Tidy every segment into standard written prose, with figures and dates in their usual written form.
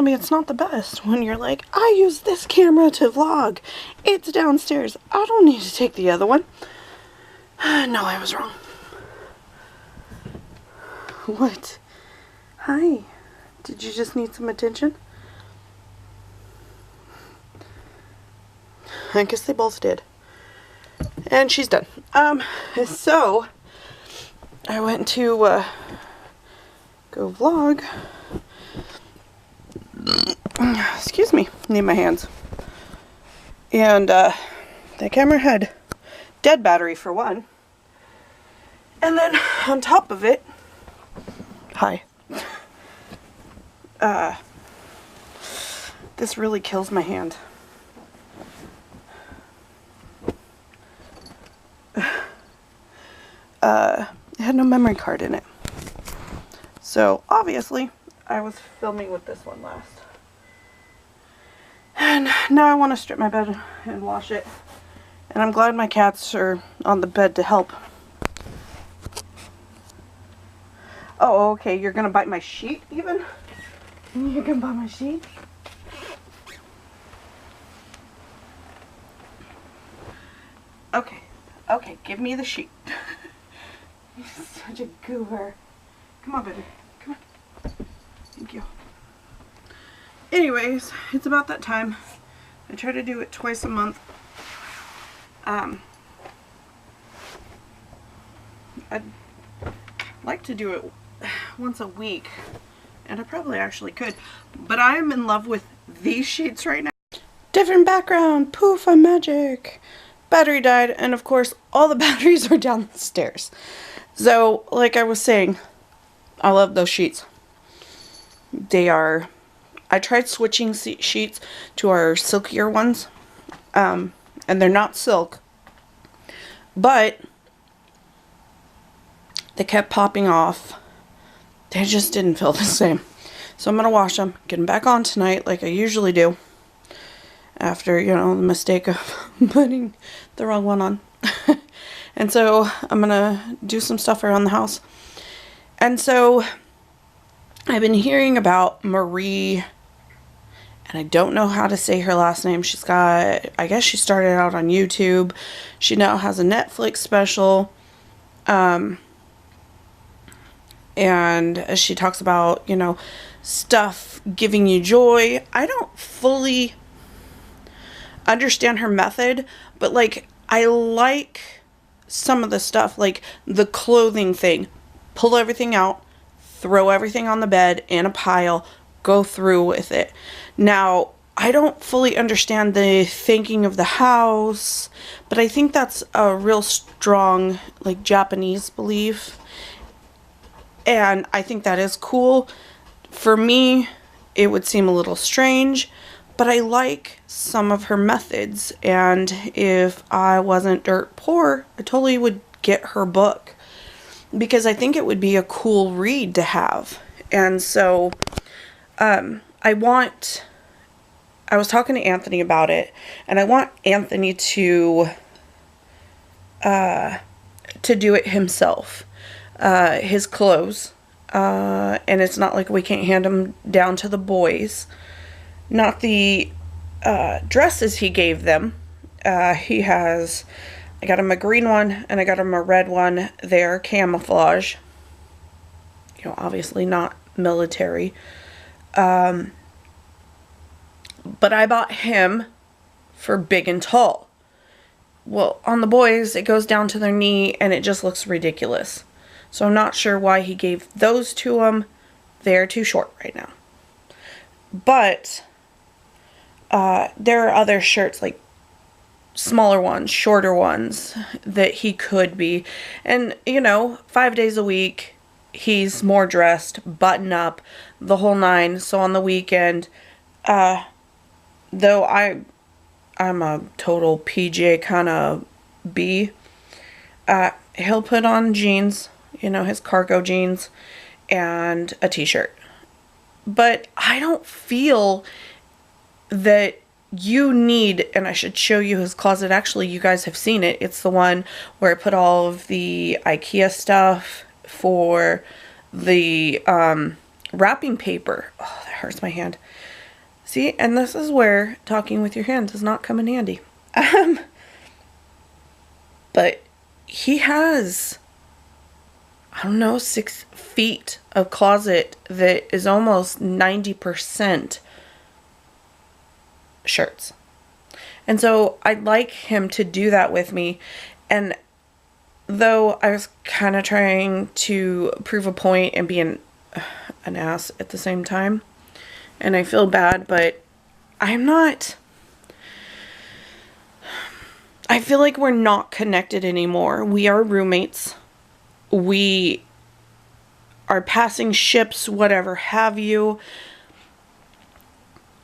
me it's not the best when you're like, I use this camera to vlog. It's downstairs. I don't need to take the other one. No, I was wrong. What? Hi. Did you just need some attention? I guess they both did. And she's done. So I went to go vlog. Excuse me, need my hands. And the camera had dead battery for one. And then on top of it, hi. This really kills my hand. It had no memory card in it. So obviously I was filming with this one last. And now I want to strip my bed and wash it. And I'm glad my cats are on the bed to help. Oh, okay, you're gonna bite my sheet even? You're gonna bite my sheet? Okay, okay, give me the sheet. You're such a goober. Come on, baby. Come on. Thank you. Anyways, it's about that time. I try to do it twice a month. I'd like to do it once a week, and I probably actually could, but I'm in love with these sheets right now. Different background. Poof, I'm magic. Battery died, and of course all the batteries are down the stairs. So, like I was saying, I love those sheets. They are, I tried switching sheets to our silkier ones, and they're not silk, but they kept popping off. They just didn't feel the same. So I'm going to wash them, get them back on tonight like I usually do, after, you know, the mistake of putting the wrong one on. And so I'm going to do some stuff around the house. And so I've been hearing about Marie, and I don't know how to say her last name. She's got, I guess she started out on YouTube. She now has a Netflix special. And she talks about, you know, stuff giving you joy. I don't fully understand her method, but like, I like some of the stuff, like the clothing thing. Pull everything out, throw everything on the bed in a pile, go through with it. Now, I don't fully understand the thinking of the house, but I think that's a real strong, like, Japanese belief. And I think that is cool. For me, it would seem a little strange, but I like some of her methods. And if I wasn't dirt poor, I totally would get her book, because I think it would be a cool read to have. And so I was talking to Anthony about it, and I want Anthony to do it himself. His clothes, and it's not like we can't hand them down to the boys. Not the dresses he gave them. He has, I got him a green one and I got him a red one. They're camouflage. You know, obviously not military. But I bought him for big and tall. Well, on the boys, it goes down to their knee and it just looks ridiculous. So I'm not sure why he gave those to them. They're too short right now. But there are other shirts, like smaller ones, shorter ones, that he could be. And, you know, 5 days a week, he's more dressed, button up, the whole nine. So on the weekend, though I'm a total PJ kind of B, he'll put on jeans, you know, his cargo jeans, and a t-shirt. But I don't feel that you need, and I should show you his closet. Actually, you guys have seen it. It's the one where I put all of the IKEA stuff for the wrapping paper. Oh, that hurts my hand. See, and this is where talking with your hand does not come in handy. Um, but he has, I don't know, 6 feet of closet that is almost 90% shirts. And so I'd like him to do that with me. And though I was kind of trying to prove a point and be an ass at the same time, and I feel bad, but I'm not. I feel like we're not connected anymore. We are roommates. We are passing ships, whatever have you.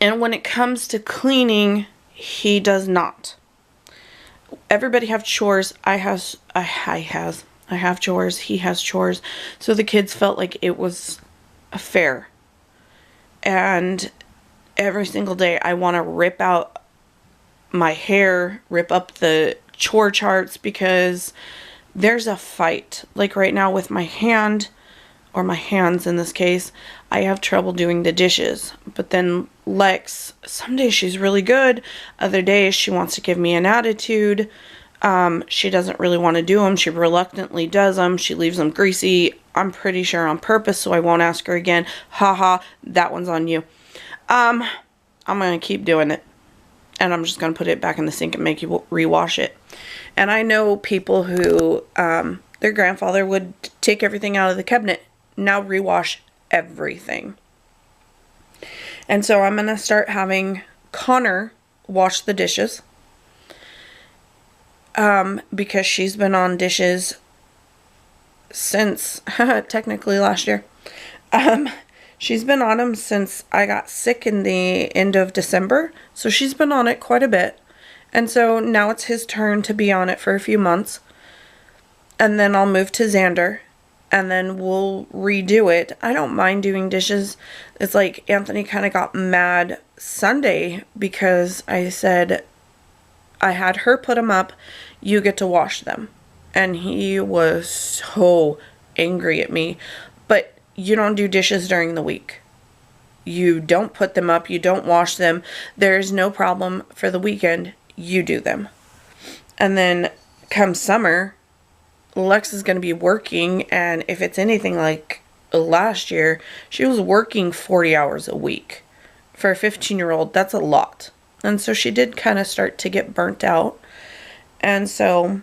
And when it comes to cleaning, he does not. Everybody have chores. I have chores. He has chores. So the kids felt like it was fair. And every single day I want to rip out my hair, rip up the chore charts, because there's a fight. Like right now with my hand, or my hands in this case, I have trouble doing the dishes. But then Lex, some days she's really good. Other days she wants to give me an attitude. She doesn't really want to do them. She reluctantly does them. She leaves them greasy. I'm pretty sure on purpose, so I won't ask her again. Haha, that one's on you. I'm going to keep doing it. And I'm just going to put it back in the sink and make you rewash it. And I know people who, their grandfather would take everything out of the cabinet. Now rewash everything. And so I'm going to start having Connor wash the dishes. Because she's been on dishes since, technically last year. She's been on them since I got sick in the end of December. So she's been on it quite a bit. And so now it's his turn to be on it for a few months. And then I'll move to Xander. And then we'll redo it. I don't mind doing dishes. It's like Anthony kind of got mad Sunday because I said I had her put them up. You get to wash them. And he was so angry at me. But you don't do dishes during the week. You don't put them up. You don't wash them. There's no problem for the weekend. You do them. And then come summer, Lex is going to be working, and if it's anything like last year, she was working 40 hours a week. For a 15-year-old, that's a lot. And so she did kind of start to get burnt out. And so,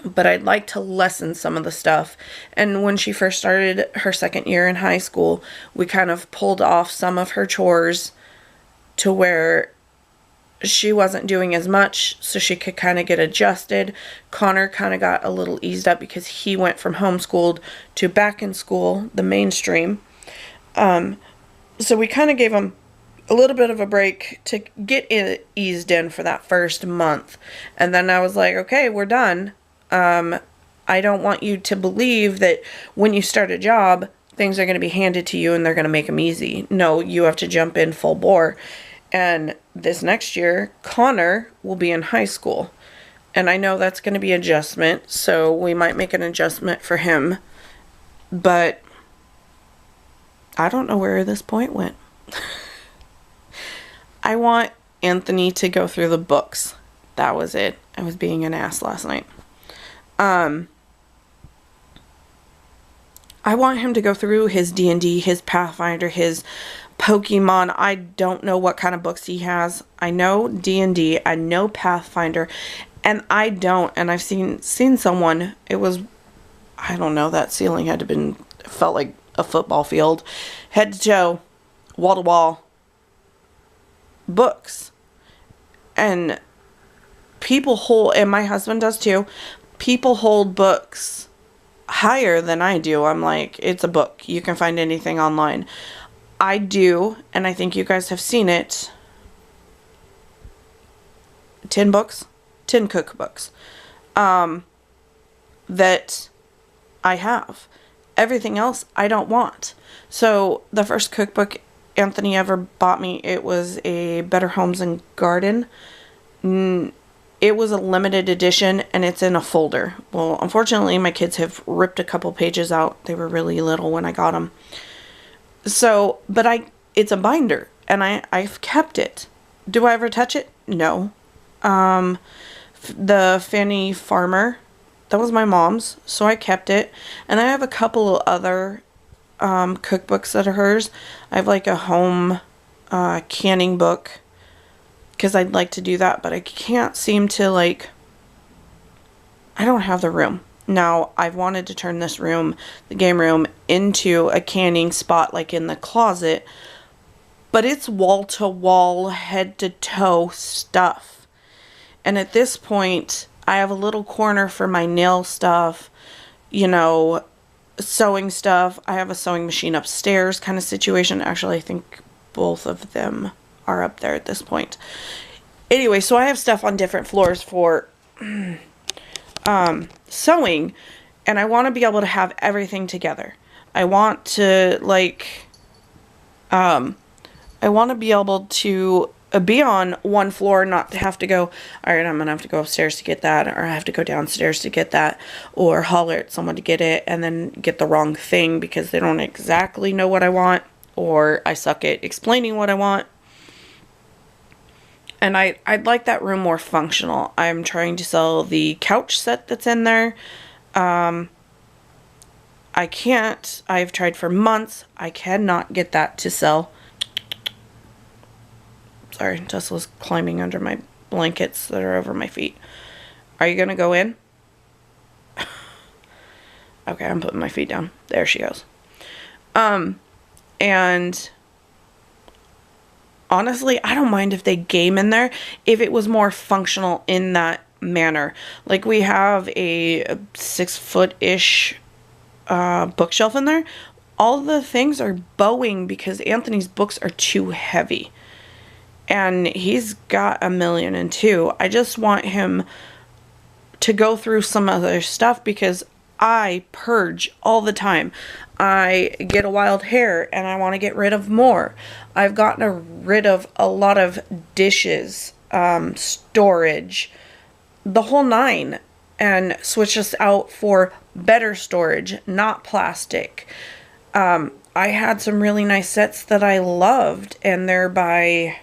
but I'd like to lessen some of the stuff. And when she first started her second year in high school, we kind of pulled off some of her chores to where she wasn't doing as much, so she could kind of get adjusted. Connor kind of got a little eased up because he went from homeschooled to back in school, the mainstream. So we kind of gave him a little bit of a break to get eased in for that first month. And then I was like, okay, we're done. I don't want you to believe that when you start a job, things are going to be handed to you and they're going to make them easy. No, you have to jump in full bore. And this next year, Connor will be in high school. And I know that's going to be adjustment, so we might make an adjustment for him. But I don't know where this point went. I want Anthony to go through the books. That was it. I was being an ass last night. I want him to go through his D&D, his Pathfinder, his Pokemon. I don't know what kind of books he has. I know D&D, I know Pathfinder, and I don't. And I've seen someone, it was, I don't know, that ceiling had to been, felt like a football field, head to toe, wall to wall, books. And people hold, and my husband does too, people hold books higher than I do. I'm like, it's a book. You can find anything online. I do, and I think you guys have seen it, 10 books, 10 cookbooks, that I have. Everything else I don't want. So the first cookbook Anthony ever bought me, it was a Better Homes and Garden. It was a limited edition, and it's in a folder. Well, unfortunately, my kids have ripped a couple pages out. They were really little when I got them. So, but it's a binder. and I've kept it. Do I ever touch it? No. The Fanny Farmer, that was my mom's, so I kept it. And I have a couple of other cookbooks that are hers. I have like a home canning book, because I'd like to do that, but I can't seem to, like, I don't have the room. Now, I've wanted to turn this room, the game room, into a canning spot, like in the closet, but it's wall-to-wall, head-to-toe stuff. And at this point, I have a little corner for my nail stuff, you know, sewing stuff. I have a sewing machine upstairs kind of situation. Actually, I think both of them are up there at this point. Anyway, so I have stuff on different floors for sewing, and I want to be able to have everything together. I want to, like, I want to be able to be on one floor, not to have to go, all right, I'm going to have to go upstairs to get that, or I have to go downstairs to get that, or holler at someone to get it, and then get the wrong thing because they don't exactly know what I want, or I suck at explaining what I want. And I'd like that room more functional. I'm trying to sell the couch set that's in there. I can't. I've tried for months. I cannot get that to sell. Sorry, Tesla's climbing under my blankets that are over my feet. Are you going to go in? Okay, I'm putting my feet down. There she goes. And honestly, I don't mind if they game in there if it was more functional in that manner. Like, we have a 6-foot-ish bookshelf in there. All the things are bowing because Anthony's books are too heavy. And he's got 1,000,002. I just want him to go through some other stuff because I purge all the time. I get a wild hair and I want to get rid of more. I've gotten rid of a lot of dishes, storage, the whole nine, and switched us out for better storage, not plastic. I had some really nice sets that I loved, and they're by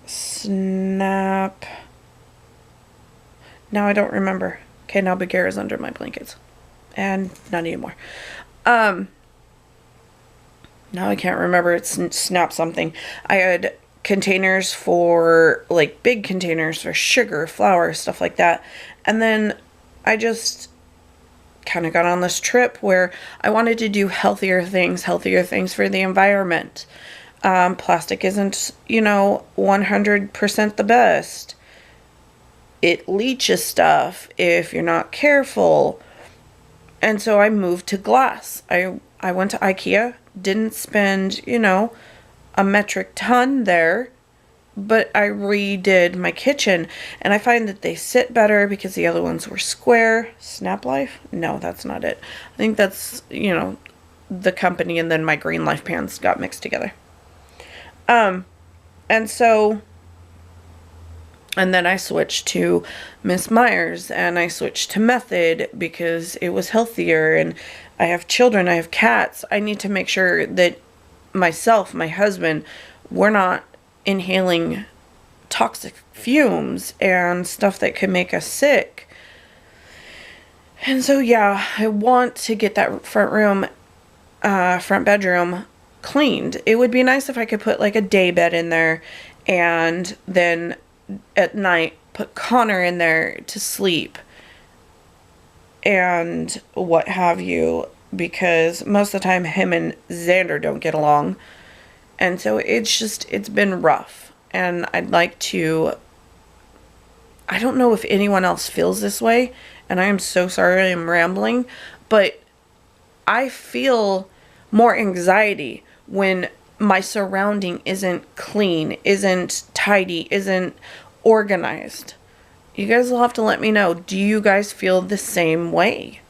Snap. Now I don't remember. Okay, now Bagheera's under my blankets. And not anymore. Now I can't remember. It's Snap something. I had containers for, like, big containers for sugar, flour, stuff like that. And then I just kind of got on this trip where I wanted to do healthier things for the environment. Plastic isn't, 100% the best. It leaches stuff if you're not careful. And so I moved to glass. I went to IKEA, didn't spend, a metric ton there, but I redid my kitchen, and I find that they sit better because the other ones were square. Snap Life? No, that's not it. I think that's, the company, and then my Green Life pans got mixed together. And then I switched to Miss Myers, and I switched to Method because it was healthier, and I have children, I have cats. I need to make sure that myself, my husband, we're not inhaling toxic fumes and stuff that could make us sick. And so, yeah, I want to get that front bedroom cleaned. It would be nice if I could put, like, a day bed in there, and then at night put Connor in there to sleep and what have you, because most of the time him and Xander don't get along, and so it's been rough. And I'd like to, I don't know if anyone else feels this way, and I am so sorry I'm rambling, but I feel more anxiety when my surrounding isn't clean, isn't tidy, isn't organized. You guys will have to let me know. Do you guys feel the same way?